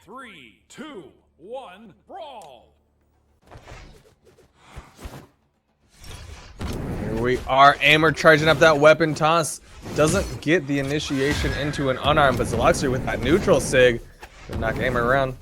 3, 2, 1, brawl! Here we are. Amer charging up that weapon toss. Doesn't get the initiation into an unarmed, but Zeloxory with that neutral sig can knock Amer around.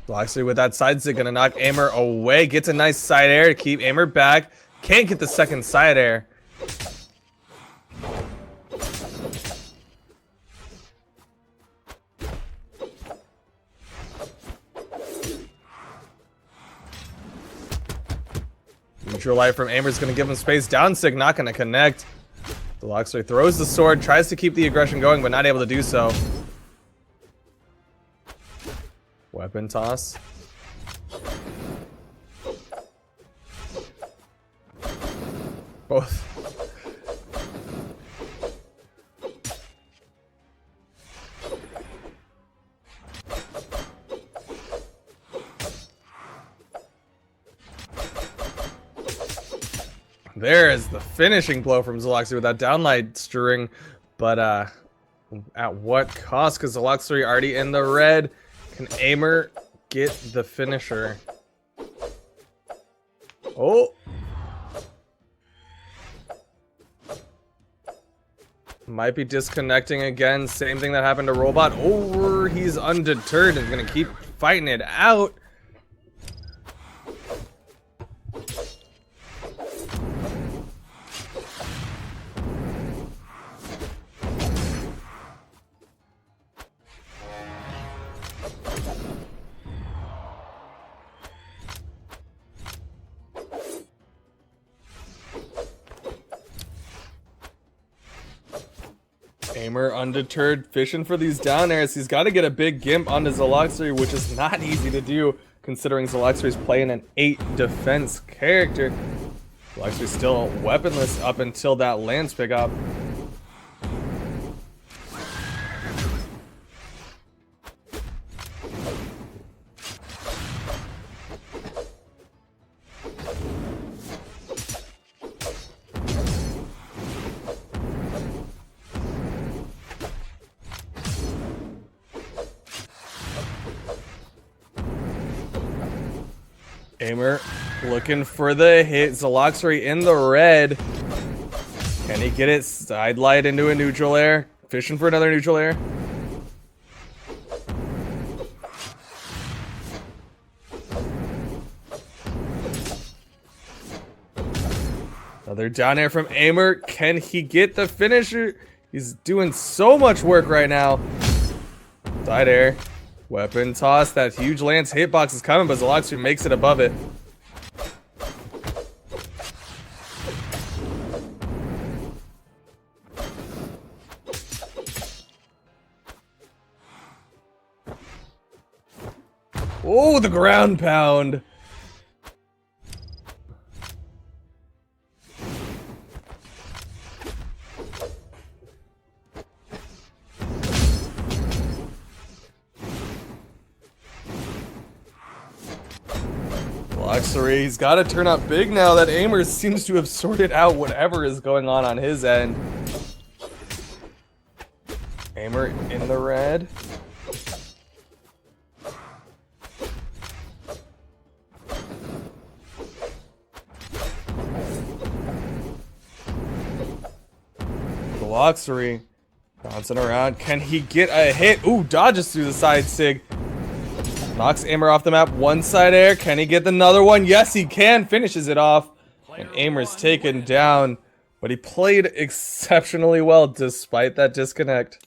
Zeloxory with that side sig gonna knock Amer away. Gets a nice side air to keep Amer back. Can't get the second side air. Neutral light from Amer is going to give him space. Down sig not going to connect. Zeloxory throws the sword, tries to keep the aggression going, but not able to do so. Weapon toss. Both. There is the finishing blow from Zeloxory with that downlight string, but at what cost? Because Zeloxory already in the red. Can Amer get the finisher? Oh! Might be disconnecting again. Same thing that happened to Robot. Over, he's undeterred and gonna keep fighting it out. Amer undeterred, fishing for these down airs. He's got to get a big gimp onto Zeloxory, which is not easy to do, considering Zeloxory's playing an 8 defense character. Zeloxory's still weaponless up until that lance pickup. Amer looking for the hit. Zeloxory in the red. Can he get it? Side light into a neutral air. Fishing for another neutral air. Another down air from Amer. Can he get the finisher? He's doing so much work right now. Side air. Weapon toss. That huge lance hitbox is coming, but Zeloxory makes it above it. Oh, the ground pound. Zeloxory, he's got to turn up big now that Amer seems to have sorted out whatever is going on his end. Amer in the red. Zeloxory bouncing around. Can he get a hit? Ooh, dodges through the side sig. Knocks Amer off the map. One side air. Can he get another one? Yes, he can. Finishes it off. And Amer's taken down. But he played exceptionally well despite that disconnect.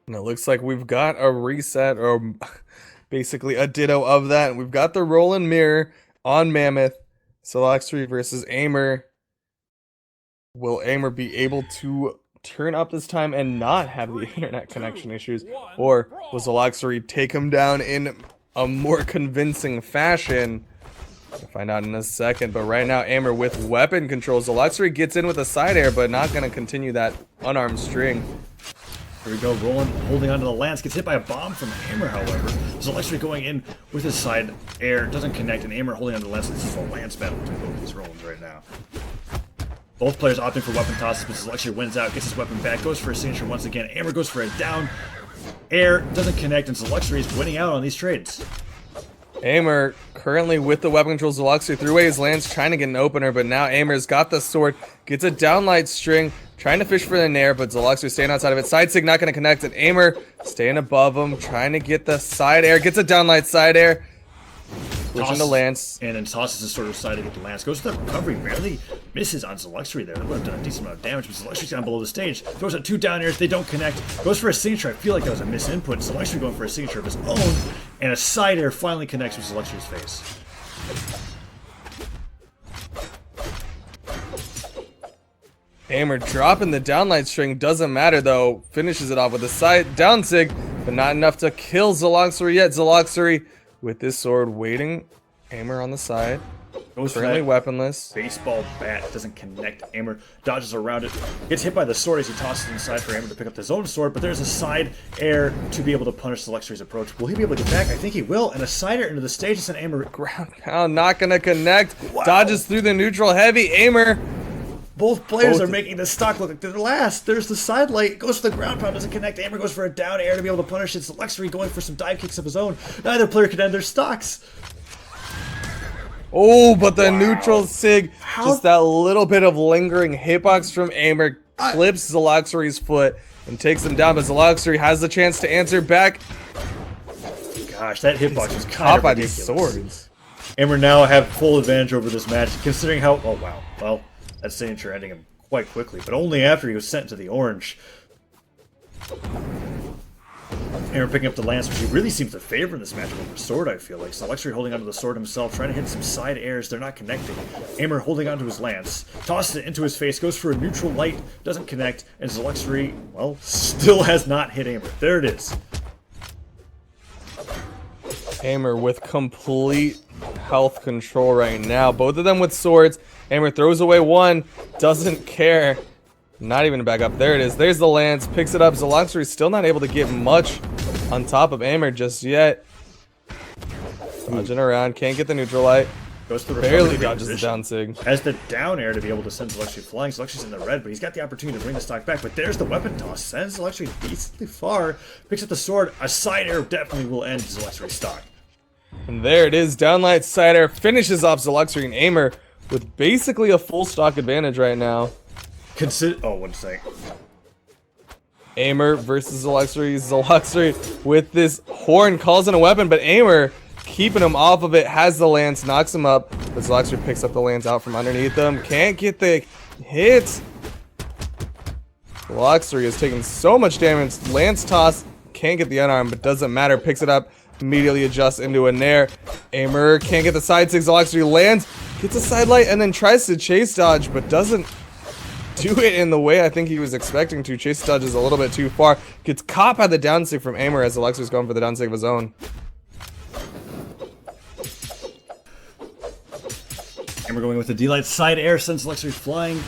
And it looks like we've got a reset, or basically a ditto of that. We've got the Roland mirror on Mammoth. Zeloxory versus Amer. Will Amer be able to turn up this time and not have the internet connection issues? Or will Zeloxory take him down in a more convincing fashion. We'll find out in a second, but right now Amer with weapon control. Zeloxory gets in with a side air, but not going to continue that unarmed string. Here we go, Roland holding onto the lance, gets hit by a bomb from Amer, however. Zeloxory going in with his side air, doesn't connect, and Amer holding onto the lance. This is a lance battle between both these Rolands right now. Both players opting for weapon tosses, but Zeloxory wins out, gets his weapon back, goes for a signature once again. Amer goes for a down air, doesn't connect, and Zeloxory is winning out on these trades. Amer currently with the weapon control. Zeloxory threw away his lance, trying to get an opener, but now Amer's got the sword, gets a downlight string, trying to fish for the nair, but Zeloxory staying outside of it. Side sig not going to connect, and Amer staying above him, trying to get the side air, gets a downlight side air. Pushing the lance. And then tosses his sword aside to get the lance. Goes to the recovery, barely misses on Zeloxory there. That would have done a decent amount of damage, but Zeloxory's down below the stage. Throws out 2 down airs, they don't connect. Goes for a signature. I feel like that was a misinput. Zeloxory going for a signature of his own, and a side air finally connects with Zeloxory's face. Amer dropping the downlight string, doesn't matter though. Finishes it off with a side down sig, but not enough to kill Zeloxory yet. Zeloxory with this sword waiting. Amer on the side. Goes currently weaponless. Baseball bat doesn't connect. Amer dodges around it. Gets hit by the sword as he tosses it inside for Amer to pick up his own sword, but there's a side air to be able to punish Zeloxory's approach. Will he be able to get back? I think he will. And a side air into the stage to send Amer. Ground pound, not gonna connect. Wow. Dodges through the neutral heavy. Amer. Both players are making the stock look like they're last. There's the side light. Goes for the ground pound. Doesn't connect. Amer goes for a down air to be able to punish it. Zeloxory going for some dive kicks of his own. Neither player can end their stocks. Oh, but the neutral sig. Just that little bit of lingering hitbox from Amer clips Zeloxory's foot and takes him down. But Zeloxory has the chance to answer back. Gosh, that hitbox was kind Caught of by ridiculous. these swords. Amer now have full advantage over this match, considering how... Oh, wow. Well, that signature ending him quite quickly, but only after he was sent to the orange. Amer picking up the lance, which he really seems to favor in this matchup over sword, I feel like. Zeloxory holding onto the sword himself, trying to hit some side airs. They're not connecting. Amer holding onto his lance, tosses it into his face, goes for a neutral light, doesn't connect, and Zeloxory, well, still has not hit Amer. There it is. Amer with complete health control right now. Both of them with swords. Amer throws away one, doesn't care. Not even back up. There it is. There's the lance. Picks it up. Zeloxory still not able to get much on top of Amer just yet. Dodging around. Can't get the neutral light. Goes for the Barely dodges the down sig. Has the down air to be able to send Zeloxory flying. Zeloxory's in the red, but he's got the opportunity to bring the stock back. But there's the weapon toss. Sends Zeloxory decently far. Picks up the sword. A side air definitely will end Zeloxory's stock. And there it is. Downlight side air finishes off Zeloxory and Amer with basically a full stock advantage right now. Oh, 1 sec. Amer versus Zeloxory. Zeloxory with this horn calls in a weapon, but Amer keeping him off of it, has the lance, knocks him up, but Zeloxory picks up the lance out from underneath him. Can't get the hit. Zeloxory is taking so much damage. Lance toss, can't get the unarm, but doesn't matter. Picks it up, immediately adjusts into a nair. Amer can't get the side sig. Zeloxory lands, gets a side light, and then tries to chase dodge, but doesn't do it in the way I think he was expecting to. Chase dodge is a little bit too far. Gets caught by the down sig from Amer as Zeloxory's going for the down sig of his own. Amer going with the D-Light side air, sends Zeloxory flying.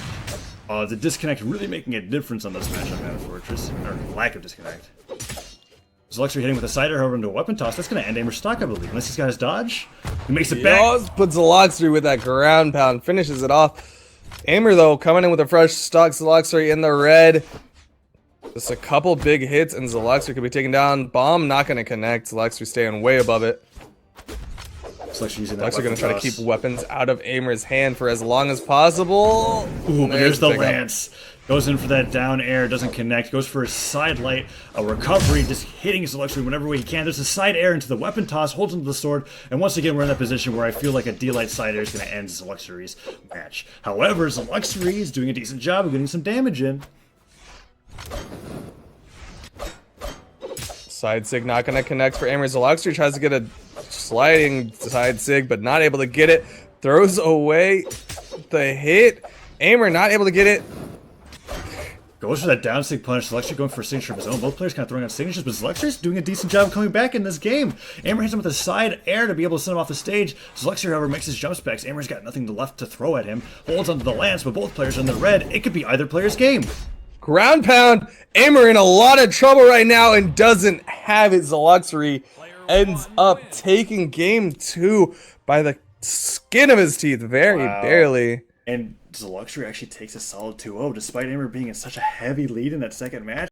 The disconnect really making a difference on this matchup, Mana Fortress. Or lack of disconnect. Zeloxory hitting with a side air, however, into a weapon toss. That's going to end Amer's stock, I believe. Unless he's got his dodge. He makes it back. Yes, but Zeloxory with that ground pound finishes it off. Amer, though, coming in with a fresh stock. Zeloxory in the red. Just a couple big hits, and Zeloxory could be taken down. Bomb not going to connect. Zeloxory staying way above it. Zeloxory going to try to keep weapons out of Amer's hand for as long as possible. Ooh, but there's the lance. Goes in for that down air, doesn't connect. Goes for a side light, a recovery, just hitting Zeloxory whenever way he can. There's a side air into the weapon toss, holds onto the sword, and once again we're in that position where I feel like a D-Light side air is going to end Zeloxory's match. However, Zeloxory is doing a decent job of getting some damage in. Side sig not going to connect for Amer. Zeloxory tries to get a sliding side sig, but not able to get it. Throws away the hit. Amer not able to get it. Goes for that down stick punish. Zeloxory going for a signature of his own. Both players kind of throwing out signatures, but Zeloxory's doing a decent job coming back in this game. Amer hits him with a side air to be able to send him off the stage. Zeloxory, however, makes his jump specs. Amer's got nothing left to throw at him. Holds onto the lance, but both players are in the red. It could be either player's game. Ground pound. Amer in a lot of trouble right now and doesn't have it. Zeloxory ends up taking game 2 by the skin of his teeth. Very barely. And Zeloxory actually takes a solid 2-0, despite Amer being in such a heavy lead in that second match.